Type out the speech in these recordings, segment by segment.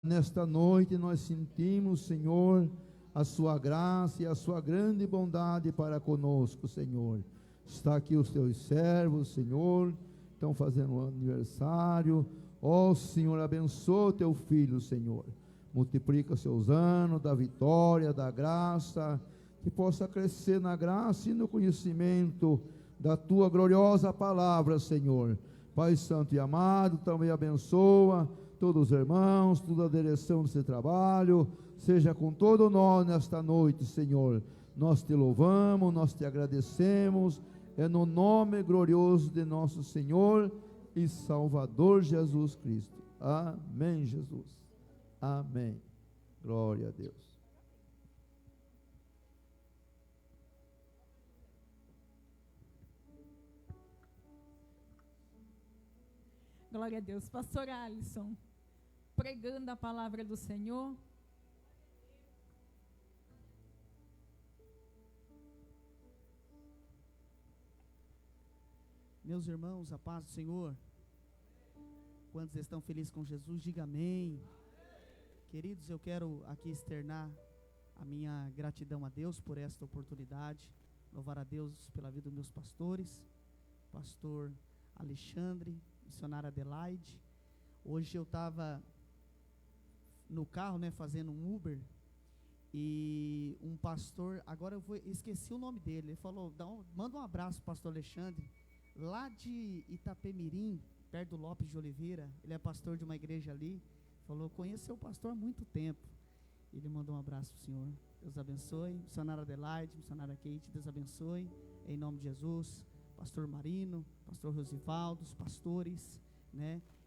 Nesta noite nós sentimos, Senhor, a sua graça e a sua grande bondade para conosco, Senhor. Está aqui os teus servos, Senhor, estão fazendo um aniversário. Ó Senhor, abençoa o teu filho, Senhor. Multiplica seus anos da vitória, da graça, que possa crescer na graça e no conhecimento da tua gloriosa palavra, Senhor. Pai Santo e amado, também abençoa todos os irmãos, toda a direção desse trabalho, seja com todo nós nesta noite, Senhor. Nós te louvamos, nós te agradecemos, é no nome glorioso de nosso Senhor e Salvador Jesus Cristo. Amém, Jesus. Amém. Glória a Deus. Glória a Deus. Pastor Alisson, pregando a palavra do Senhor. Meus irmãos, a paz do Senhor. Quantos estão felizes com Jesus, diga amém. Queridos, eu quero aqui externar a minha gratidão a Deus por esta oportunidade, louvar a Deus pela vida dos meus pastores, pastor Alexandre, missionária Adelaide. Hoje eu estava no carro, fazendo um Uber, e um pastor, agora esqueci o nome dele, ele falou, manda um abraço para o pastor Alexandre, lá de Itapemirim, perto do Lopes de Oliveira. Ele é pastor de uma igreja ali. Falou, conheço seu pastor há muito tempo. Ele mandou um abraço para o senhor. Deus abençoe. Missionária Adelaide, missionária Kate, Deus abençoe, em nome de Jesus. Pastor Marino, pastor Rosivaldo, os pastores,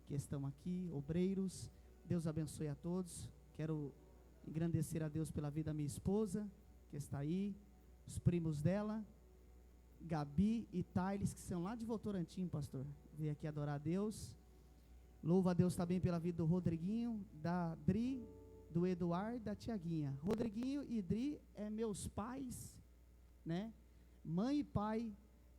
que estão aqui, obreiros, Deus abençoe a todos. Quero engrandecer a Deus pela vida da minha esposa, que está aí, os primos dela, Gabi e Thales, que são lá de Votorantim, pastor, veio aqui adorar a Deus. Louva a Deus também pela vida do Rodriguinho, da Dri, do Eduardo, da Tiaguinha. Rodriguinho e Dri é meus pais, mãe e pai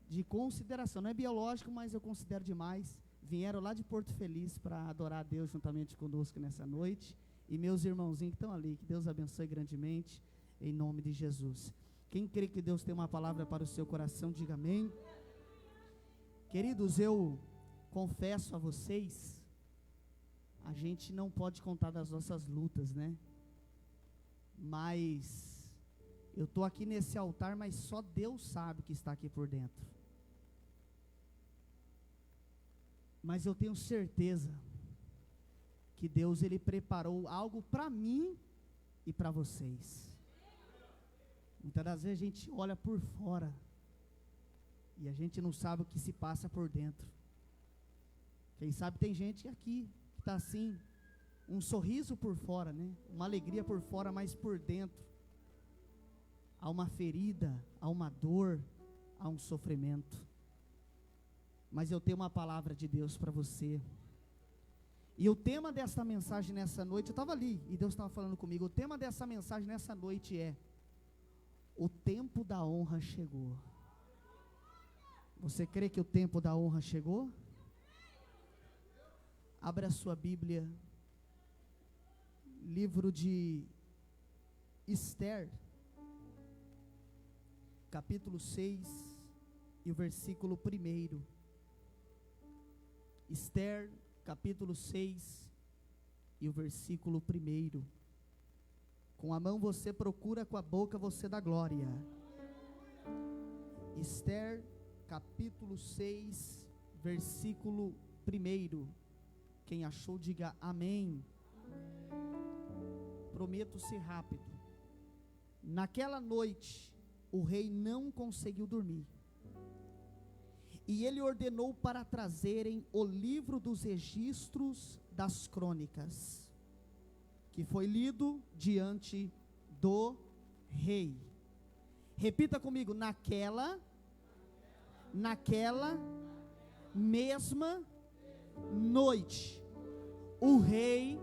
de consideração, não é biológico, mas eu considero demais. Vieram lá de Porto Feliz para adorar a Deus juntamente conosco nessa noite. E meus irmãozinhos que estão ali, que Deus abençoe grandemente, em nome de Jesus. Quem crê que Deus tem uma palavra para o seu coração, diga amém. Queridos, eu confesso a vocês, a gente não pode contar das nossas lutas, mas eu estou aqui nesse altar, mas só Deus sabe o que está aqui por dentro. Mas eu tenho certeza que Deus, Ele preparou algo para mim e para vocês. Muitas das vezes a gente olha por fora e a gente não sabe o que se passa por dentro. Quem sabe tem gente aqui que está assim, um sorriso por fora, uma alegria por fora, mas por dentro há uma ferida, há uma dor, há um sofrimento. Mas eu tenho uma palavra de Deus para você. E o tema dessa mensagem nessa noite, eu estava ali e Deus estava falando comigo, o tema dessa mensagem nessa noite é: o tempo da honra chegou. Você crê que o tempo da honra chegou? Abra a sua Bíblia, livro de Esther, capítulo 6 e o versículo 1. Esther, capítulo 6 e o versículo 1. Com a mão você procura, com a boca você dá glória. Esther, capítulo 6, versículo 1. Quem achou, diga amém. Prometo ser rápido. Naquela noite, o rei não conseguiu dormir. E ele ordenou para trazerem o livro dos registros das crônicas, que foi lido diante do rei. Repita comigo: naquela mesma noite, o rei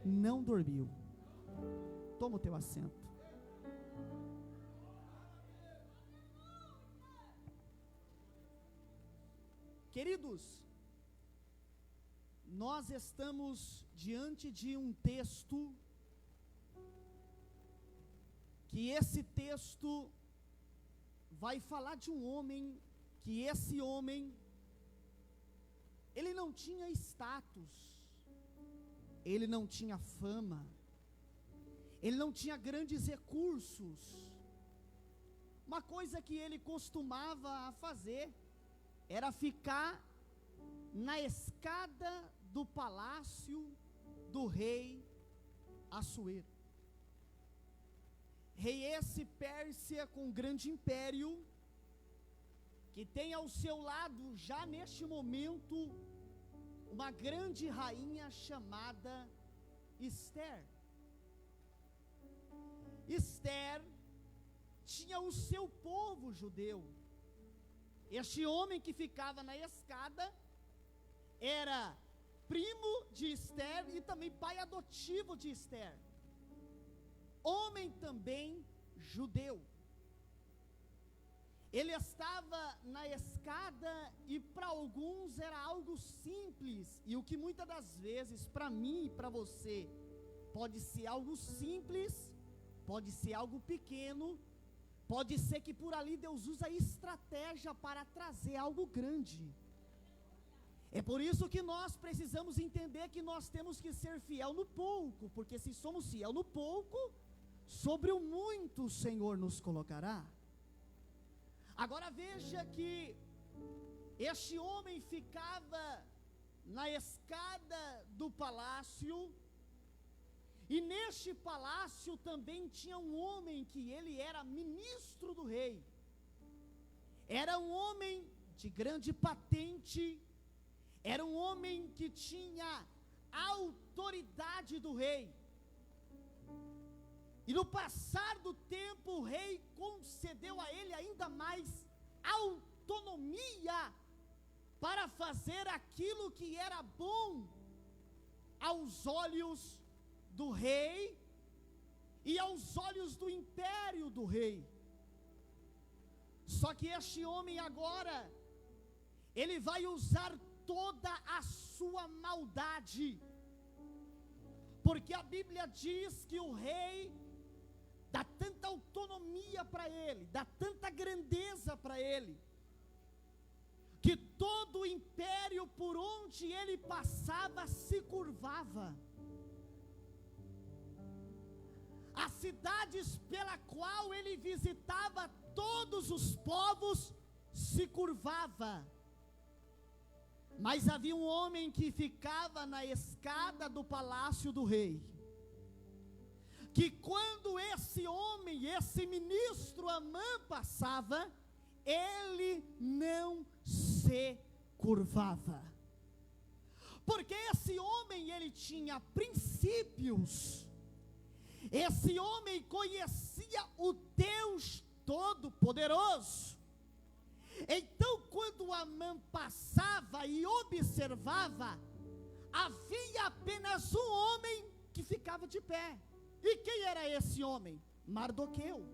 não dormiu. Toma o teu assento. Queridos, nós estamos diante de um texto, que esse texto vai falar de um homem, que esse homem, ele não tinha status, ele não tinha fama, ele não tinha grandes recursos. Uma coisa que ele costumava fazer era ficar na escada do palácio do rei Assuero. Rei esse Pérsia com grande império, que tem ao seu lado, já neste momento, uma grande rainha chamada Esther. Esther tinha o seu povo judeu. Este homem que ficava na escada era primo de Esther e também pai adotivo de Esther. Homem também judeu. Ele estava na escada e para alguns era algo simples, e o que muitas das vezes para mim e para você pode ser algo simples, pode ser algo pequeno, pode ser que por ali Deus usa estratégia para trazer algo grande. É por isso que nós precisamos entender que nós temos que ser fiel no pouco, porque se somos fiel no pouco, sobre o muito o Senhor nos colocará. Agora veja que este homem ficava na escada do palácio, e neste palácio também tinha um homem que ele era ministro do rei. Era um homem de grande patente, era um homem que tinha a autoridade do rei. E no passar do tempo, o rei concedeu a ele ainda mais autonomia para fazer aquilo que era bom aos olhos do rei e aos olhos do império do rei. Só que este homem agora, ele vai usar toda a sua maldade, porque a Bíblia diz que o rei dá tanta autonomia para ele, dá tanta grandeza para ele, que todo o império por onde ele passava se curvava. As cidades pela qual ele visitava, todos os povos se curvava. Mas havia um homem que ficava na escada do palácio do rei, que quando esse homem, esse ministro Amã passava, ele não se curvava, porque esse homem, ele tinha princípios, esse homem conhecia o Deus Todo-Poderoso. Então quando Amã passava e observava, havia apenas um homem que ficava de pé. E quem era esse homem? Mardoqueu.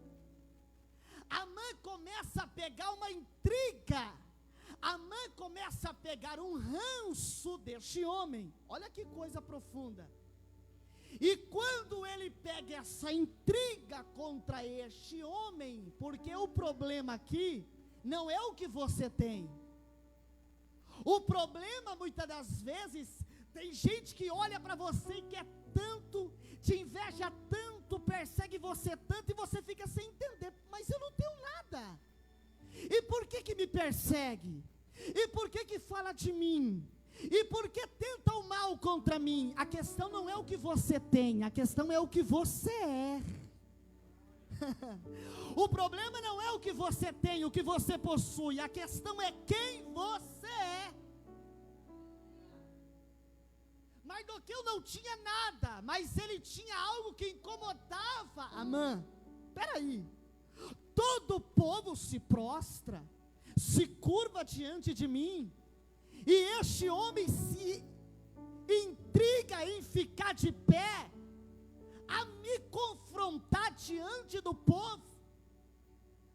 Amã começa a pegar uma intriga, Amã começa a pegar um ranço deste homem. Olha que coisa profunda. E quando ele pega essa intriga contra este homem, porque o problema aqui não é o que você tem. O problema muitas das vezes, tem gente que olha para você e quer tanto, te inveja tanto, persegue você tanto, e você fica sem entender, mas eu não tenho nada. E por que me persegue? E por que fala de mim? E por que tenta o mal contra mim? A questão não é o que você tem, a questão é o que você é. O problema não é o que você tem, o que você possui, a questão é quem você é. Mardoqueu não tinha nada, mas ele tinha algo que incomodava Amã. Peraí, todo o povo se prostra, se curva diante de mim, e este homem se intriga em ficar de pé, a me confrontar diante do povo.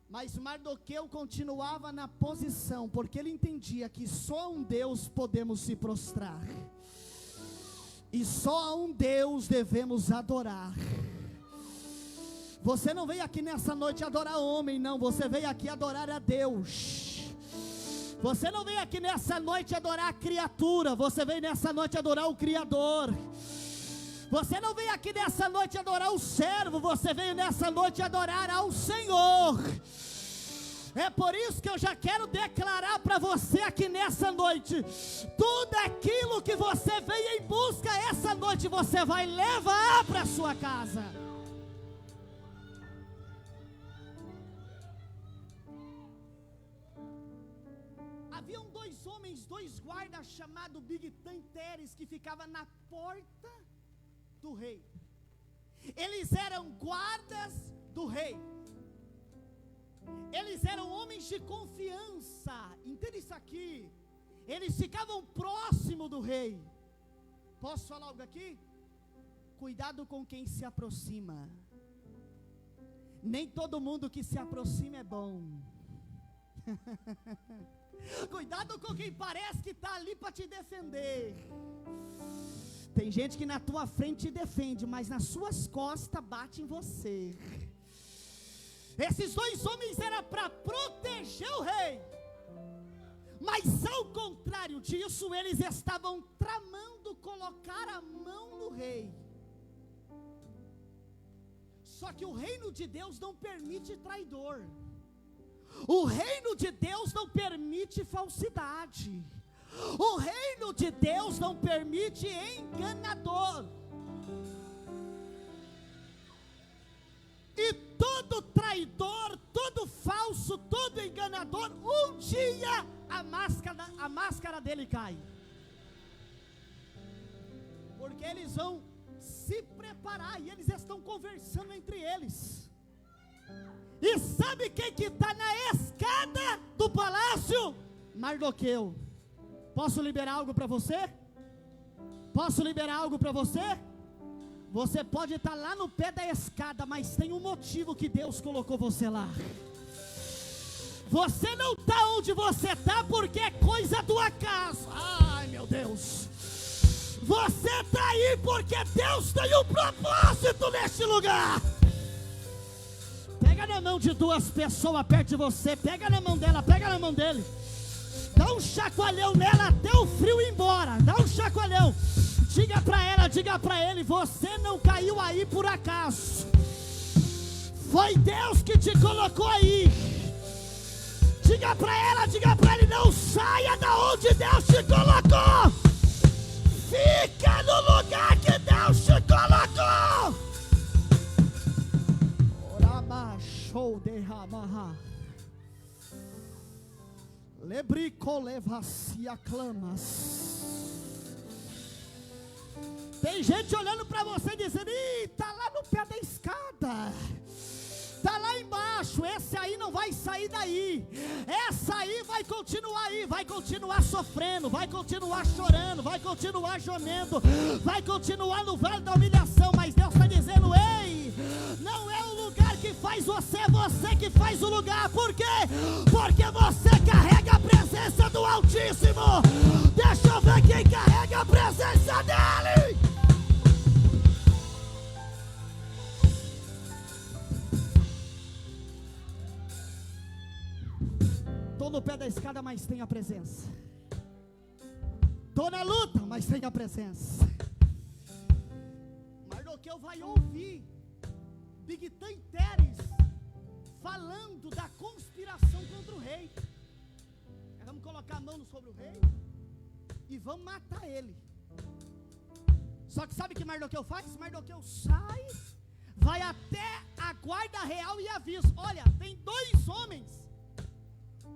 Mas Mardoqueu continuava na posição, porque ele entendia que só um Deus podemos se prostrar. e só a um Deus devemos adorar. Você não veio aqui nessa noite adorar homem, não, você veio aqui adorar a Deus. Você não veio aqui nessa noite adorar a criatura, você veio nessa noite adorar o Criador. Você não veio aqui nessa noite adorar o servo, você veio nessa noite adorar ao Senhor. É por isso que eu já quero declarar para você aqui nessa noite: tudo aquilo que você veio em busca essa noite, você vai levar para sua casa. Haviam dois homens, dois guardas chamados Bigtan Teres, que ficavam na porta do rei. Eles eram guardas do rei. Eles eram homens de confiança. Entenda isso aqui. Eles ficavam próximo do rei. Posso falar algo aqui? Cuidado com quem se aproxima. Nem todo mundo que se aproxima é bom. Cuidado com quem parece que está ali para te defender. Tem gente que na tua frente te defende, mas nas suas costas bate em você. Esses dois homens eram para proteger o rei, mas ao contrário disso, eles estavam tramando colocar a mão no rei. Só que o reino de Deus não permite traidor. O reino de Deus não permite falsidade. O reino de Deus não permite enganador. E todo traidor, todo falso, todo enganador, um dia a máscara dele cai. Porque eles vão se preparar e eles estão conversando entre eles. E sabe quem que está na escada do palácio? Mardoqueu. Posso liberar algo para você? Posso liberar algo para você? Você pode estar lá no pé da escada, mas tem um motivo que Deus colocou você lá. Você não está onde você está porque é coisa do acaso. Ai, meu Deus. Você está aí porque Deus tem um propósito neste lugar. Pega na mão de duas pessoas perto de você. Pega na mão dela, pega na mão dele. Dá um chacoalhão nela até o frio ir embora. Dá um chacoalhão. Diga para ela, diga para ele: você não caiu aí por acaso. Foi Deus que te colocou aí. Diga para ela, diga para ele: não saia da onde Deus te colocou. Fica no lugar que Deus te colocou. Orama show de ramaha. Lebrico levacia clamas. Tem gente olhando para você dizendo: ih, tá lá no pé da escada, tá lá embaixo, esse aí não vai sair daí, essa aí vai continuar sofrendo, vai continuar chorando, vai continuar gemendo, vai continuar no vale da humilhação. Mas Deus está dizendo: ei, não é o lugar que faz você, é você que faz o lugar. Por quê? Porque você carrega a presença do Altíssimo. Deixa eu ver quem carrega a presença dele. Estou no pé da escada, mas tenho a presença. Estou na luta, mas tenho a presença. Mardoqueu vai ouvir Bigtan Teres falando da conspiração contra o rei. Vamos colocar a mão sobre o rei e vamos matar ele. Só que sabe o que Mardoqueu faz? Mardoqueu sai, vai até a guarda real e avisa: olha, tem dois homens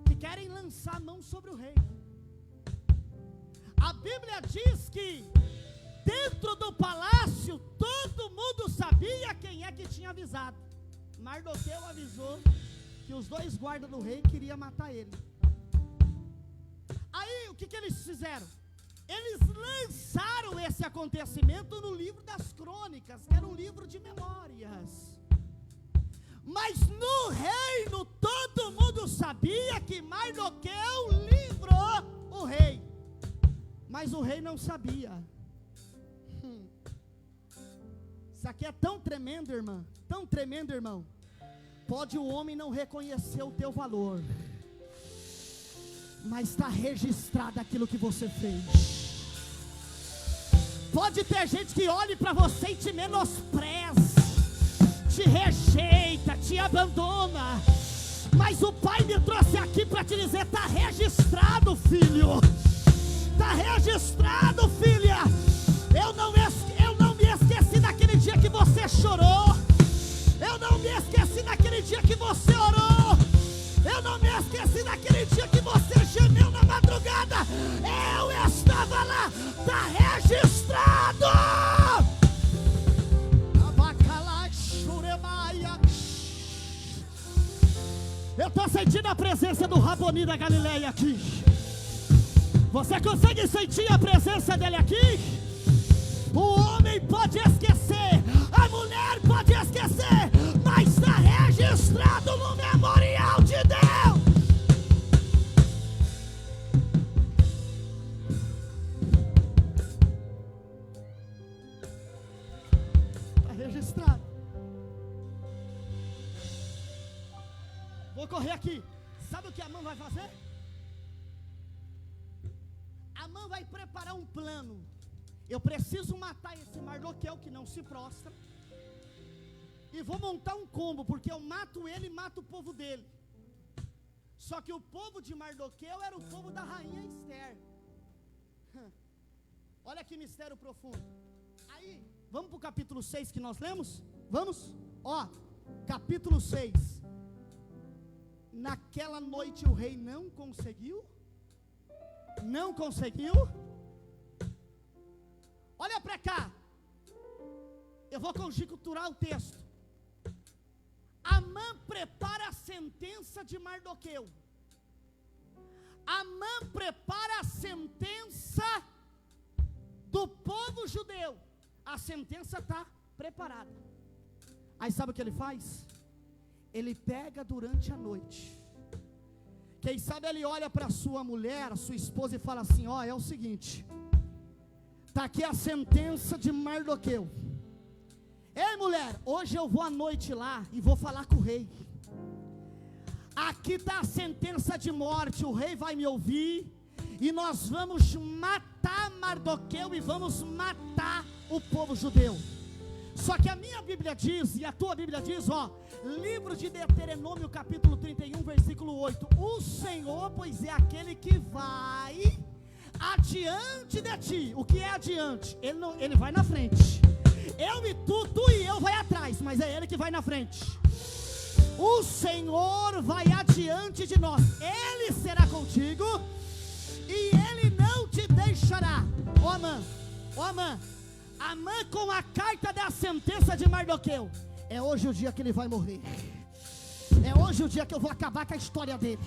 que querem lançar a mão sobre o rei. A Bíblia diz que dentro do palácio todo mundo sabia quem é que tinha avisado. Mardoqueu avisou que os dois guardas do rei queriam matar ele. Aí o que eles fizeram? Eles lançaram esse acontecimento no livro das crônicas, que era um livro de memórias. Mas no reino todo mundo sabia que Mardoqueu livrou o rei. Mas o rei não sabia. Isso aqui é tão tremendo, irmã, tão tremendo, irmão. Pode o homem não reconhecer o teu valor, mas está registrado aquilo que você fez. Pode ter gente que olhe para você e te menospreza, te rejeita, te abandona, mas o Pai me trouxe aqui para te dizer: está registrado, filho, está registrado, filha. Eu não me esqueci daquele dia que você chorou, eu não me esqueci daquele dia que você orou, eu não me esqueci daquele dia que você gemeu na madrugada. Eu estava lá, está registrado. Eu estou sentindo a presença do Raboni da Galileia aqui. Você consegue sentir a presença dele aqui? O homem pode esquecer, a mulher pode esquecer, mas está registrado no memorial de Deus. Está registrado. Vou correr aqui. Sabe o que Amã vai fazer? Amã vai preparar um plano. Eu preciso matar esse Mardoqueu que não se prostra, e vou montar um combo, porque eu mato ele e mato o povo dele. Só que o povo de Mardoqueu era o povo da rainha Esther. Olha que mistério profundo. Aí, vamos para o capítulo 6 que nós lemos? Vamos? Ó, capítulo 6. Naquela noite o rei não conseguiu. Olha para cá. Eu vou conjecturar o texto. Amã prepara a sentença de Mardoqueu. Amã prepara a sentença do povo judeu. A sentença está preparada. Aí sabe o que ele faz? Ele pega durante a noite. Quem sabe ele olha para sua mulher, a sua esposa, e fala assim: ó, é o seguinte, está aqui a sentença de Mardoqueu. Ei, mulher, hoje eu vou à noite lá e vou falar com o rei. Aqui está a sentença de morte, o rei vai me ouvir, e nós vamos matar Mardoqueu e vamos matar o povo judeu. Só que a minha Bíblia diz, e a tua Bíblia diz, ó, livro de Deuteronômio capítulo 31, versículo 8, o Senhor, pois é aquele que vai adiante de ti. O que é adiante? Ele vai na frente. Eu e tu e eu vai atrás, mas é Ele que vai na frente. O Senhor vai adiante de nós, Ele será contigo, e Ele não te deixará. Ó Amã, Amã com a carta da sentença de Mardoqueu. É hoje o dia que ele vai morrer. É hoje o dia que eu vou acabar com a história dele.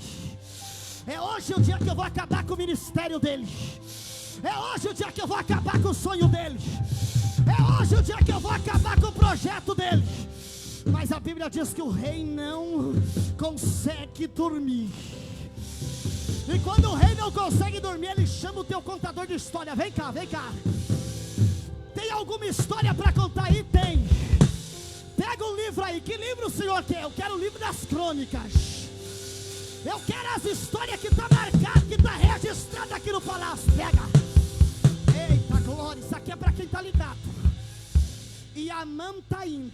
É hoje o dia que eu vou acabar com o ministério dele. É hoje o dia que eu vou acabar com o sonho dele. É hoje o dia que eu vou acabar com o projeto dele. Mas a Bíblia diz que o rei não consegue dormir. E quando o rei não consegue dormir, ele chama o teu contador de história. Vem cá, vem cá. Tem alguma história para contar aí? Tem. Pega um livro aí. Que livro o senhor quer? Eu quero o livro das crônicas. Eu quero as histórias que está marcado, que está registrado aqui no palácio. Pega. Eita glória, isso aqui é para quem está ligado. E Amã está indo.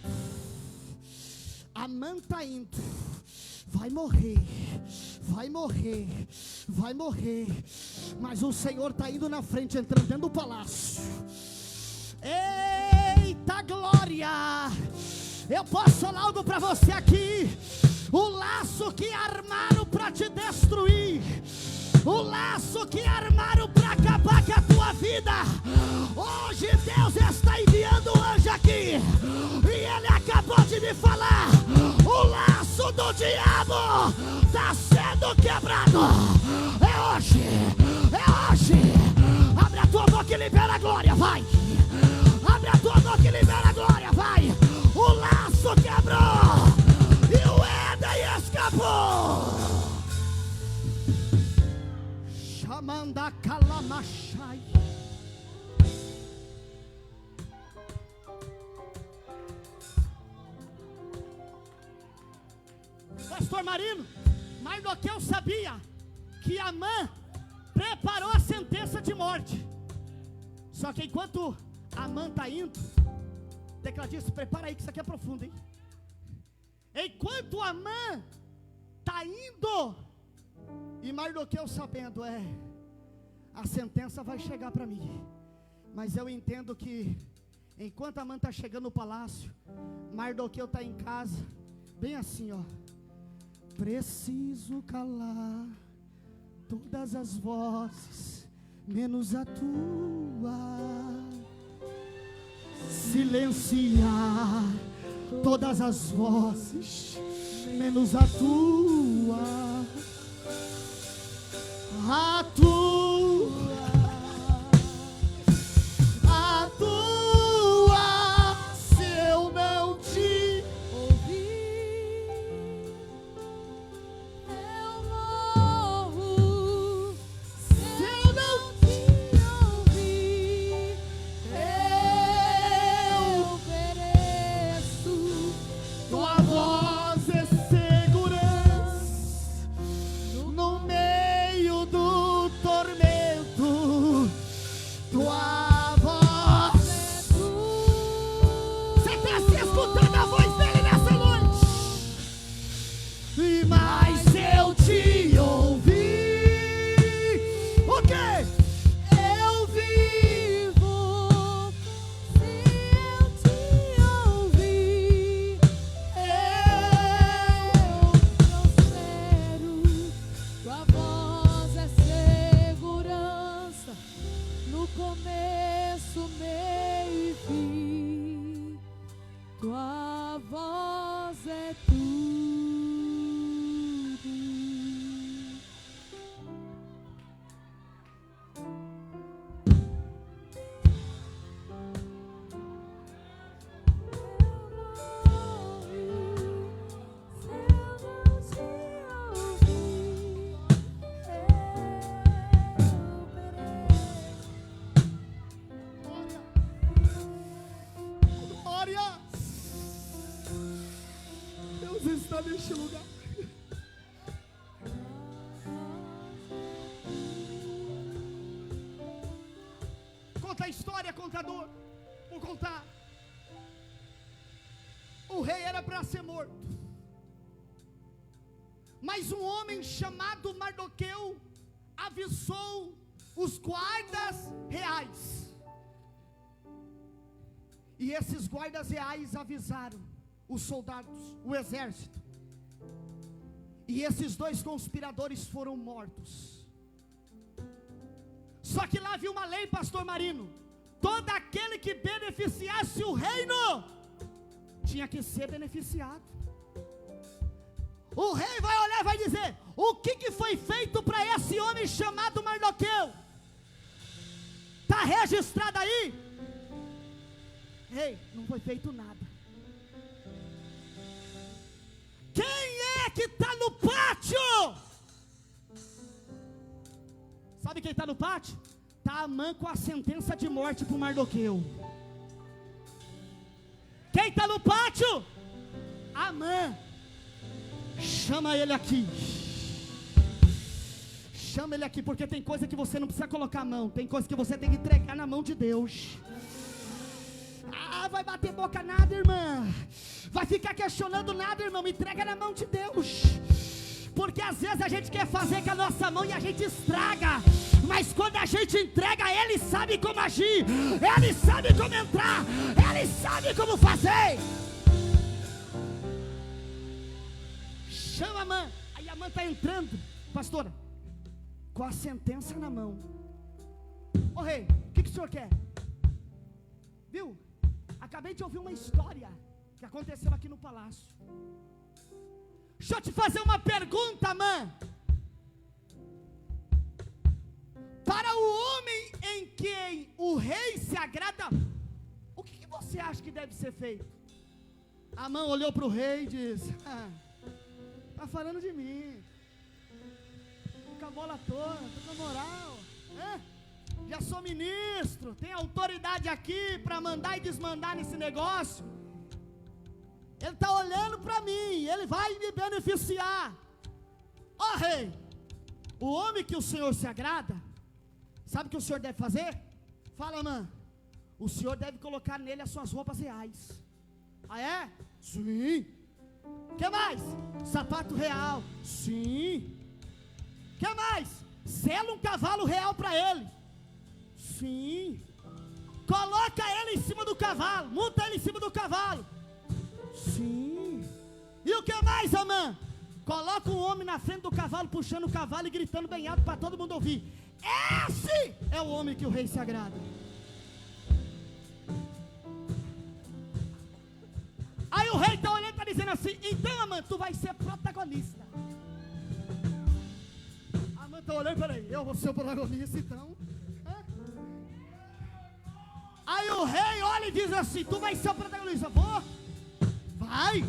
Amã está indo. Vai morrer. Vai morrer. Vai morrer. Mas o Senhor está indo na frente, entrando dentro do palácio. Eita glória. Eu posso falar algo para você aqui. O laço que armaram para te destruir, o laço que armaram para acabar com a tua vida, hoje Deus está enviando um anjo aqui, e ele acabou de me falar: o laço do diabo está sendo quebrado. É hoje, é hoje. Abre a tua boca e libera a glória, vai. Abre a tua boca e libera a glória, vai. O laço quebrou e o Éden escapou. Chamanda calamachai. pastor Marino, Mardoqueu sabia que Amã preparou a sentença de morte. Só que enquanto Amã está indo, tecladista, prepara aí que isso aqui é profundo, hein? Enquanto Amã está indo, e Mardoqueu sabendo, a sentença vai chegar para mim. Mas eu entendo que enquanto Amã está chegando no palácio, Mardoqueu está em casa, bem assim, ó. Preciso calar todas as vozes, menos a tua. Silenciar todas as vozes, menos a tua. A tua. A tua. Se eu não te ouvir, eu morro. Se eu não te ouvir, eu pereço. tua voz é segurança no meio do tormento. Tua voz. Você está se escutando a voz dele nessa noite? E mais eu te ouvi. O quê? Eu vivo. Se eu te ouvir, eu prospero. Tua voz é segurança no começo, meio e fim. Tua voz é tudo. Glória. Deus está neste lugar. Conta a história, contador. Vou contar. O rei era para ser morto, mas um homem chamado Mardoqueu avisou os guardas reais. E esses guardas reais avisaram os soldados, o exército. E esses dois conspiradores foram mortos. Só que lá havia uma lei, pastor Marino: todo aquele que beneficiasse o reino tinha que ser beneficiado. O rei vai olhar e vai dizer: o que foi feito para esse homem chamado Mardoqueu? Está registrado aí? Rei, não foi feito nada. Quem é que está no pátio? Sabe quem está no pátio? Está Amã com a sentença de morte para o Mardoqueu. Quem está no pátio? Amã. Chama ele aqui. Chama ele aqui, porque tem coisa que você não precisa colocar a mão. Tem coisa que você tem que entregar na mão de Deus. Vai bater boca nada, irmã. Vai ficar questionando nada, irmão. Entrega na mão de Deus. Porque às vezes a gente quer fazer com a nossa mão e a gente estraga. Mas quando a gente entrega, Ele sabe como agir. Ele sabe como entrar. Ele sabe como fazer. Chama a Amã. Aí a Amã está entrando, pastora, com a sentença na mão. Ô rei, o que o senhor quer? Viu? Acabei de ouvir uma história que aconteceu aqui no palácio. Deixa eu te fazer uma pergunta, Amã. Para o homem em quem o rei se agrada, o que você acha que deve ser feito? Amã olhou para o rei e disse: tá falando de mim. Tô com a bola toda, tô com a moral. Já sou ministro, tenho autoridade aqui para mandar e desmandar nesse negócio. Ele está olhando para mim, ele vai me beneficiar. Ó rei, o homem que o Senhor se agrada, sabe o que o Senhor deve fazer? Fala, mãe. O Senhor deve colocar nele as suas roupas reais. Ah, é? Sim. O que mais? Sapato real. Sim. O que mais? Sela um cavalo real para ele. Sim. Coloca ele em cima do cavalo. Monta ele em cima do cavalo. Sim. E o que mais, amã? Coloca um homem na frente do cavalo, puxando o cavalo e gritando bem alto para todo mundo ouvir. Esse é o homem que o rei se agrada. Aí o rei está olhando e está dizendo assim: então, amã, tu vai ser protagonista. Amã está olhando, peraí, eu vou ser o protagonista então. Aí o rei olha e diz assim: tu vai ser o protagonista. Vou? Vai.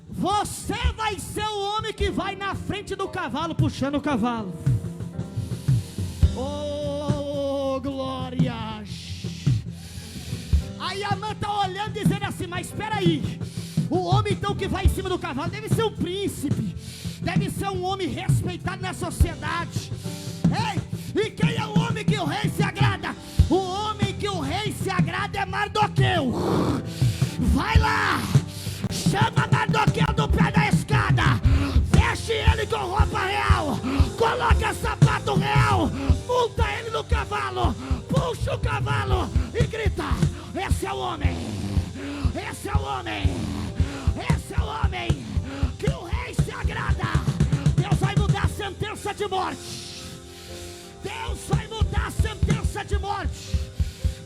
Você vai ser o homem que vai na frente do cavalo, puxando o cavalo. Oh, glória. Aí a mãe está olhando e dizendo assim: mas espera aí, o homem então que vai em cima do cavalo deve ser um príncipe, deve ser um homem respeitado na sociedade. Ei, e quem é o homem que o rei se agrada? O homem que o rei se agrada é Mardoqueu. Vai lá, chama Mardoqueu do pé da escada, veste ele com roupa real, coloca sapato real, monta ele no cavalo, puxa o cavalo e grita: esse é o homem, esse é o homem, esse é o homem que o rei se agrada. Deus vai mudar a sentença de morte. Deus vai mudar a sentença de morte.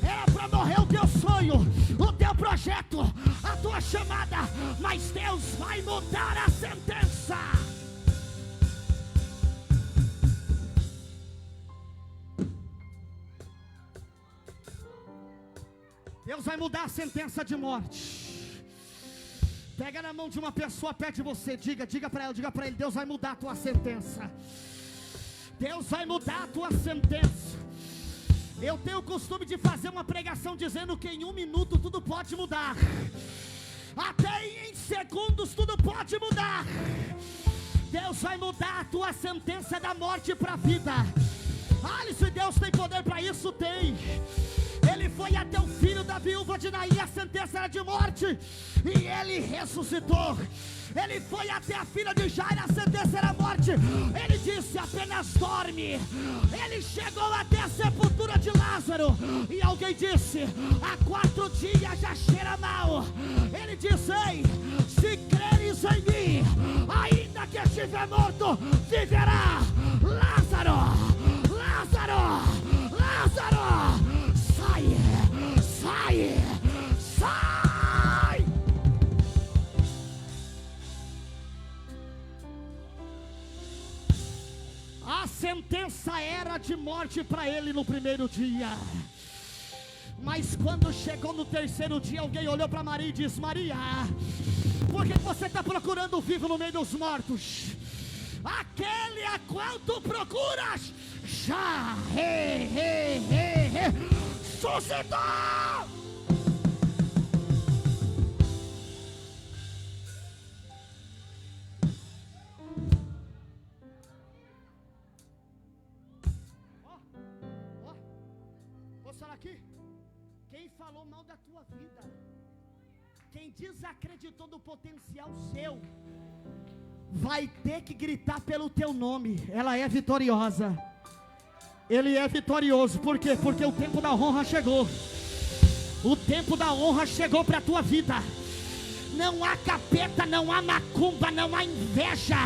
Era para morrer o teu sonho, o teu projeto, a tua chamada, mas Deus vai mudar a sentença. Deus vai mudar a sentença de morte. Pega na mão de uma pessoa perto de você, diga para ela, diga para ele: Deus vai mudar a tua sentença. Deus vai mudar a tua sentença. Eu tenho o costume de fazer uma pregação dizendo que em 1 minuto tudo pode mudar. Até em segundos tudo pode mudar. Deus vai mudar a tua sentença da morte para a vida. Ah, se Deus tem poder para isso, tem. Ele foi até o filho da viúva de Naim, a sentença era de morte, e ele ressuscitou. Ele foi até a filha de Jairo, a sentença era morte. Ele disse: apenas dorme. Ele chegou até a sepultura de Lázaro, e alguém disse: há 4 dias já cheira mal. Ele disse: ei, se creres em mim, ainda que estiver morto, viverá. Lázaro, Lázaro, Lázaro, sai, sai, sai. A sentença era de morte para ele no primeiro dia. Mas quando chegou no 3º dia, alguém olhou para Maria e disse: Maria, por que você está procurando o vivo no meio dos mortos? Aquele a qual tu procuras já suscitou. Aqui, quem falou mal da tua vida, quem desacreditou do potencial seu, vai ter que gritar pelo teu nome. Ela é vitoriosa, ele é vitorioso. Por quê? Porque o tempo da honra chegou. O tempo da honra chegou para a tua vida. Não há capeta, não há macumba, não há inveja,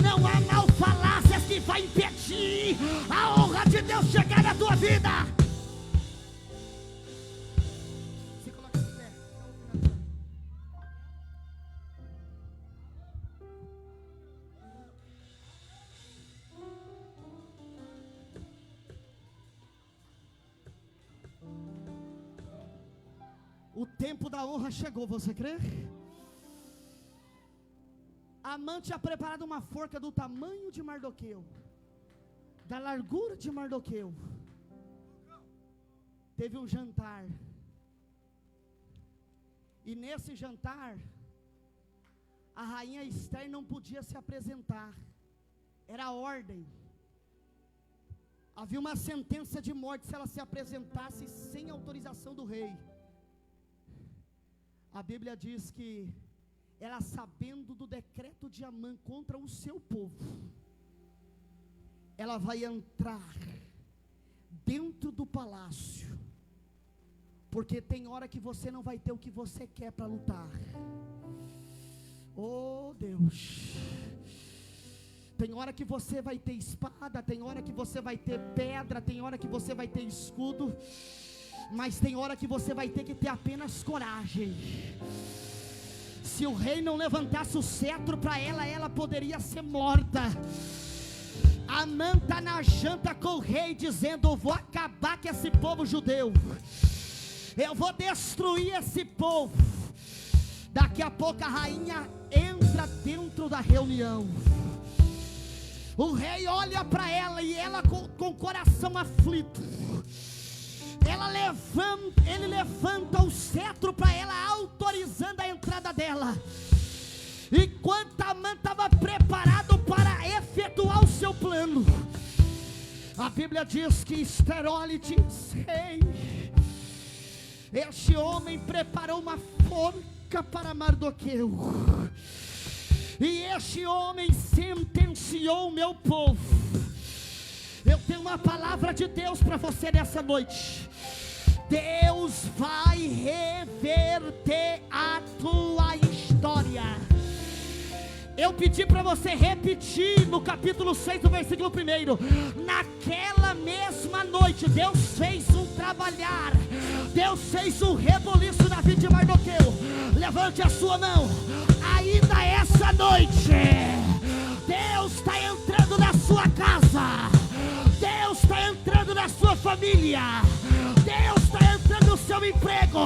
não há malfalácias que vai impedir a honra de Deus chegar na tua vida. O tempo da honra chegou, você crê? Amã tinha preparado uma forca do tamanho de Mardoqueu, da largura de Mardoqueu. Teve um jantar, e nesse jantar a rainha Esther não podia se apresentar, era a ordem. Havia uma sentença de morte se ela se apresentasse sem autorização do rei. A Bíblia diz que ela, sabendo do decreto de Amã contra o seu povo, ela vai entrar dentro do palácio, porque tem hora que você não vai ter o que você quer para lutar. Oh Deus, tem hora que você vai ter espada, tem hora que você vai ter pedra, tem hora que você vai ter escudo, mas tem hora que você vai ter que ter apenas coragem. Se o rei não levantasse o cetro para ela, ela poderia ser morta. Amã está na janta com o rei, dizendo: eu vou acabar com esse povo judeu, eu vou destruir esse povo. Daqui a pouco a rainha entra dentro da reunião. O rei olha para ela e ela com o coração aflito, ele levanta o cetro para ela, autorizando a entrada dela. Enquanto Amã estava preparado para efetuar o seu plano, a Bíblia diz que Esther olha e diz: ei, este homem preparou uma forca para Mardoqueu, e este homem sentenciou o meu povo. Eu tenho uma palavra de Deus para você nessa noite. Deus vai reverter a tua história. Eu pedi para você repetir no capítulo 6, do versículo 1. Naquela mesma noite, Deus fez um trabalhar, Deus fez um reboliço na vida de Mardoqueu. Levante a sua mão. Ainda essa noite, Deus está entrando na sua casa, Deus está entrando na sua família, Deus está entrando no seu emprego,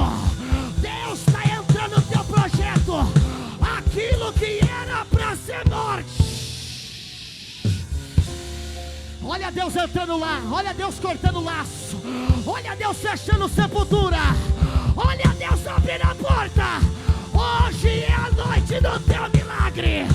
Deus está entrando no teu projeto. Aquilo que era para ser morte, olha Deus entrando lá, olha Deus cortando o laço, olha Deus fechando sepultura, olha Deus abrindo a porta. Hoje é a noite do teu milagre.